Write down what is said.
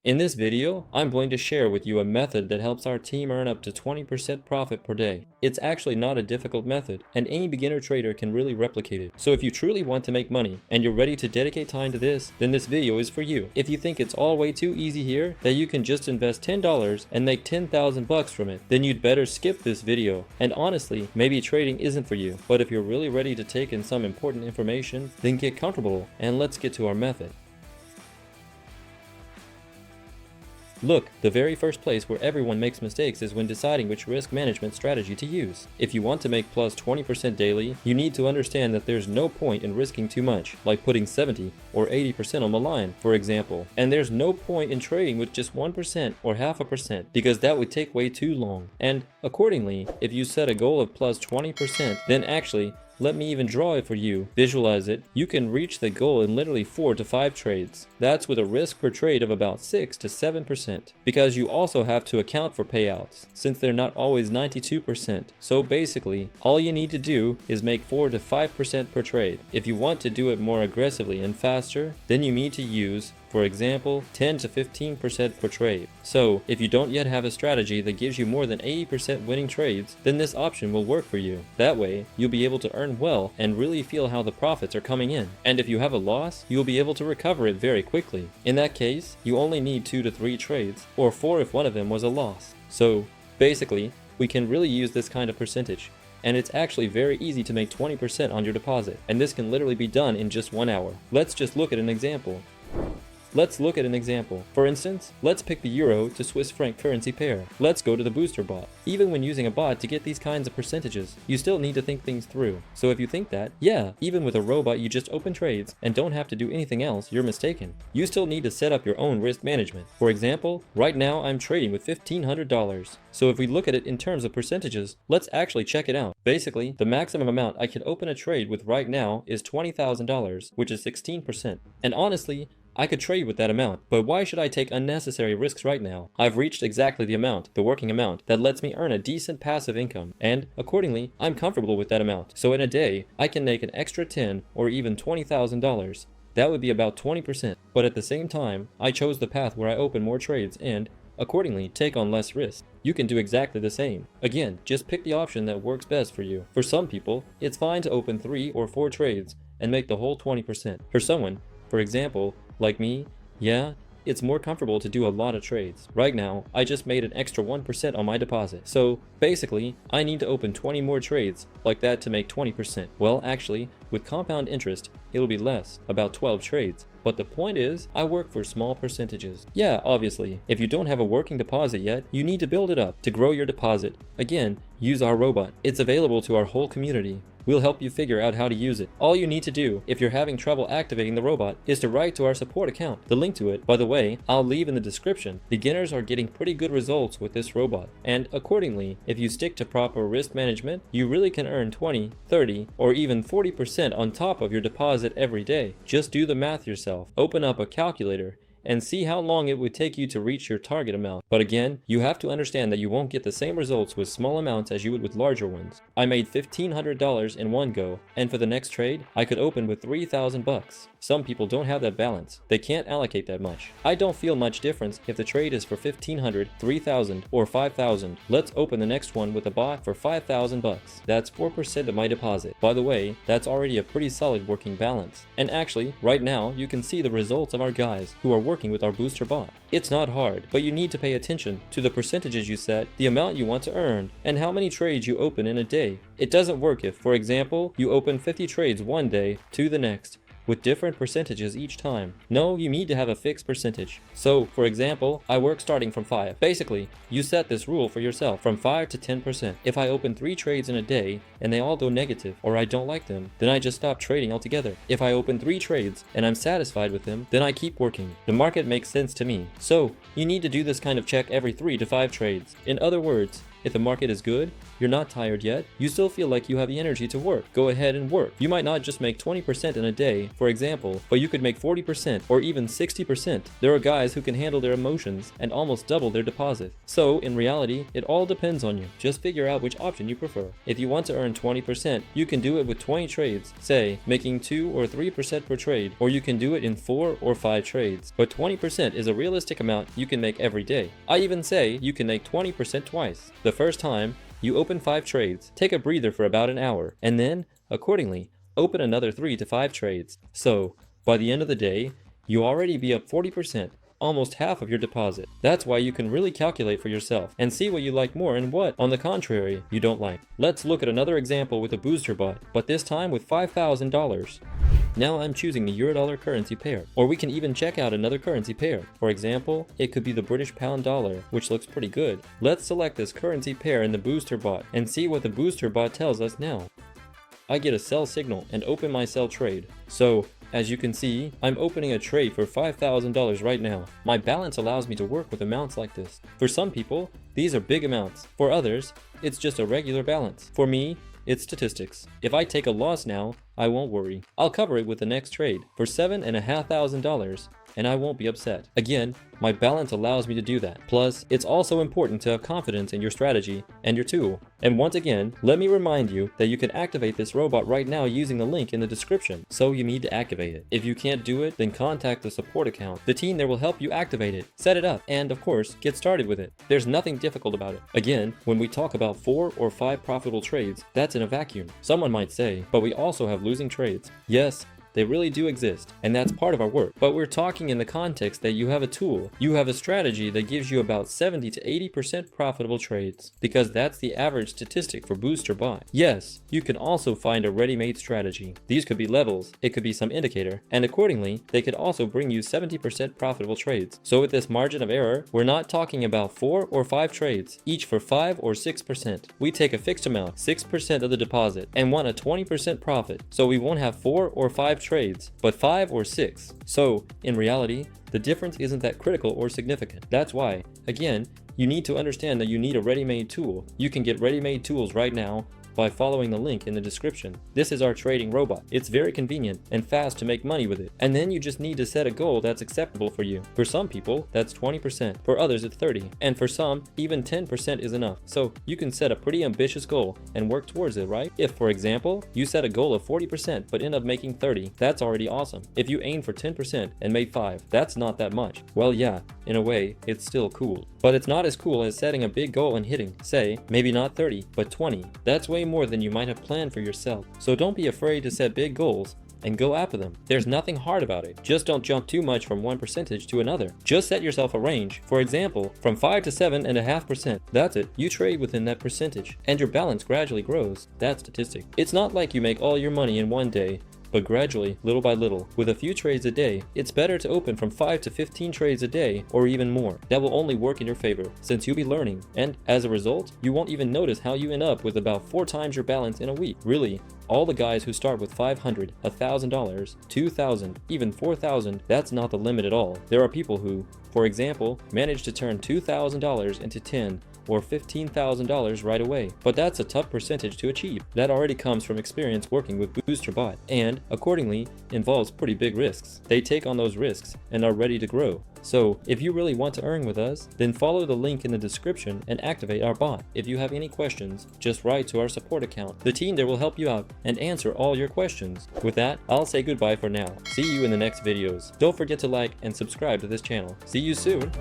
In this video, I'm going to share with you a method that helps our team earn up to 20% profit per day. It's actually not a difficult method, and any beginner trader can really replicate it. So if you truly want to make money, and you're ready to dedicate time to this, then this video is for you. If you think it's all way too easy here, that you can just invest $10 and make 10,000 bucks from it, then you'd better skip this video. And honestly, maybe trading isn't for you, but if you're really ready to take in some important information, then get comfortable, and let's get to our method. Look, the very first place where everyone makes mistakes is when deciding which risk management strategy to use. If you want to make plus 20% daily, you need to understand that there's no point in risking too much, like putting 70 or 80% on the line, for example. And there's no point in trading with just 1% or half a percent, because that would take way too long. And accordingly, if you set a goal of plus 20%, then actually, let me even draw it for you. Visualize it. You can reach the goal in literally 4 to 5 trades. That's with a risk per trade of about 6 to 7%. Because you also have to account for payouts, since they're not always 92%. So basically, all you need to do is make 4 to 5% per trade. If you want to do it more aggressively and faster, then you need to use, for example, 10 to 15% per trade. So, if you don't yet have a strategy that gives you more than 80% winning trades, then this option will work for you. That way, you'll be able to earn well and really feel how the profits are coming in. And if you have a loss, you'll be able to recover it very quickly. In that case, you only need 2 to 3 trades, or 4 if one of them was a loss. So, basically, we can really use this kind of percentage. And it's actually very easy to make 20% on your deposit. And this can literally be done in just 1 hour. Let's just look at an example. For instance, let's pick the euro to Swiss franc currency pair. Let's go to the booster bot. Even when using a bot to get these kinds of percentages, you still need to think things through. So if you think that, yeah, even with a robot you just open trades and don't have to do anything else, you're mistaken. You still need to set up your own risk management. For example, right now I'm trading with $1,500. So if we look at it in terms of percentages, let's actually check it out. Basically, the maximum amount I could open a trade with right now is $20,000, which is 16%. And honestly, I could trade with that amount, but why should I take unnecessary risks right now? I've reached exactly the amount, the working amount, that lets me earn a decent passive income, and accordingly, I'm comfortable with that amount. So in a day, I can make an extra $10,000 or even $20,000. That would be about 20%, but at the same time, I chose the path where I open more trades and, accordingly, take on less risk. You can do exactly the same. Again, just pick the option that works best for you. For some people, it's fine to open 3 or 4 trades and make the whole 20%. For someone, for example, like me, yeah, it's more comfortable to do a lot of trades. Right now, I just made an extra 1% on my deposit. So basically, I need to open 20 more trades like that to make 20%. Well, actually, with compound interest, it'll be less, about 12 trades. But the point is, I work for small percentages. Yeah, obviously, if you don't have a working deposit yet, you need to build it up to grow your deposit. Again, use our robot. It's available to our whole community. We'll help you figure out how to use it. All you need to do, if you're having trouble activating the robot, is to write to our support account. The link to it, by the way, I'll leave in the description. Beginners are getting pretty good results with this robot. And accordingly, if you stick to proper risk management, you really can earn 20, 30, or even 40% on top of your deposit every day. Just do the math yourself. Open up a calculator and see how long it would take you to reach your target amount. But again, you have to understand that you won't get the same results with small amounts as you would with larger ones. I made $1,500 in one go, and for the next trade, I could open with 3,000 bucks. Some people don't have that balance. They can't allocate that much. I don't feel much difference if the trade is for 1,500, 3,000, or 5,000. Let's open the next one with a bot for 5,000 bucks. That's 4% of my deposit. By the way, that's already a pretty solid working balance. And actually, right now, you can see the results of our guys who are working with our booster bot. It's not hard, but you need to pay attention to the percentages you set, the amount you want to earn, and how many trades you open in a day. It doesn't work if, for example, you open 50 trades one day to the next, with different percentages each time. No, you need to have a fixed percentage. So, for example, I work starting from 5. Basically, you set this rule for yourself from 5 to 10%. If I open 3 trades in a day and they all go negative or I don't like them, then I just stop trading altogether. If I open 3 trades and I'm satisfied with them, then I keep working. The market makes sense to me. So, you need to do this kind of check every 3 to 5 trades. In other words, If the market is good, you're not tired yet, you still feel like you have the energy to work, go ahead and work. You might not just make 20% in a day, for example, but you could make 40% or even 60%. There are guys who can handle their emotions and almost double their deposit. So, in reality, it all depends on you. Just figure out which option you prefer. If you want to earn 20%, you can do it with 20 trades, say, making 2 or 3% per trade, or you can do it in 4 or 5 trades. But 20% is a realistic amount you can make every day. I even say you can make 20% twice. The first time, you open 5 trades, take a breather for about an hour, and then, accordingly, open another 3 to 5 trades. So, by the end of the day, you already be up 40%, almost half of your deposit. That's why you can really calculate for yourself and see what you like more and what, on the contrary, you don't like. Let's look at another example with a booster bot, but this time with $5,000. Now I'm choosing the Euro-dollar currency pair, or we can even check out another currency pair. For example, it could be the British pound dollar, which looks pretty good. Let's select this currency pair in the booster bot and see what the booster bot tells us now. I get a sell signal and open my sell trade. So, as you can see, I'm opening a trade for $5,000 right now. My balance allows me to work with amounts like this. For some people, these are big amounts. For others, it's just a regular balance. For me, it's statistics. If I take a loss now, I won't worry. I'll cover it with the next trade for $7,500, and I won't be upset. Again, my balance allows me to do that. Plus, it's also important to have confidence in your strategy and your tool. And once again, let me remind you that you can activate this robot right now using the link in the description. So you need to activate it. If you can't do it, then contact the support account. The team there will help you activate it, set it up, and of course, get started with it. There's nothing difficult about it. Again, when we talk about 4 or 5 profitable trades, that's in a vacuum. Someone might say, but we also have losing trades. Yes, they really do exist, and that's part of our work. But we're talking in the context that you have a tool, you have a strategy that gives you about 70 to 80% profitable trades, because that's the average statistic for booster bot. Yes, you can also find a ready-made strategy. These could be levels, it could be some indicator, and accordingly, they could also bring you 70% profitable trades. So with this margin of error, we're not talking about 4 or 5 trades, each for 5 or 6%. We take a fixed amount, 6% of the deposit, and want a 20% profit. So we won't have 4 or 5 trades, but 5 or 6. So, in reality, the difference isn't that critical or significant. That's why, again, you need to understand that you need a ready-made tool. You can get ready-made tools right now by following the link in the description. This is our trading robot. It's very convenient and fast to make money with it. And then you just need to set a goal that's acceptable for you. For some people, that's 20%. For others, it's 30%. And for some, even 10% is enough. So you can set a pretty ambitious goal and work towards it, right? If, for example, you set a goal of 40% but end up making 30%, that's already awesome. If you aim for 10% and made 5%, that's not that much. Well, yeah, in a way, it's still cool. But it's not as cool as setting a big goal and hitting, say, maybe not 30, but 20. That's way more than you might have planned for yourself. So don't be afraid to set big goals and go after them. There's nothing hard about it. Just don't jump too much from one percentage to another. Just set yourself a range. For example, from 5 to 7.5%. That's it. You trade within that percentage, and your balance gradually grows. That's statistic. It's not like you make all your money in one day, but gradually, little by little, with a few trades a day. It's better to open from 5 to 15 trades a day, or even more. That will only work in your favor, since you'll be learning, and as a result, you won't even notice how you end up with about 4 times your balance in a week. Really, all the guys who start with $500, $1,000, $2,000, even $4,000, that's not the limit at all. There are people who, for example, manage to turn $2,000 into $10,000 or $15,000 right away. But that's a tough percentage to achieve. That already comes from experience working with BoosterBot, and accordingly involves pretty big risks. They take on those risks and are ready to grow. So if you really want to earn with us, then follow the link in the description and activate our bot. If you have any questions, just write to our support account. The team there will help you out and answer all your questions. With that, I'll say goodbye for now. See you in the next videos. Don't forget to like and subscribe to this channel. See you soon!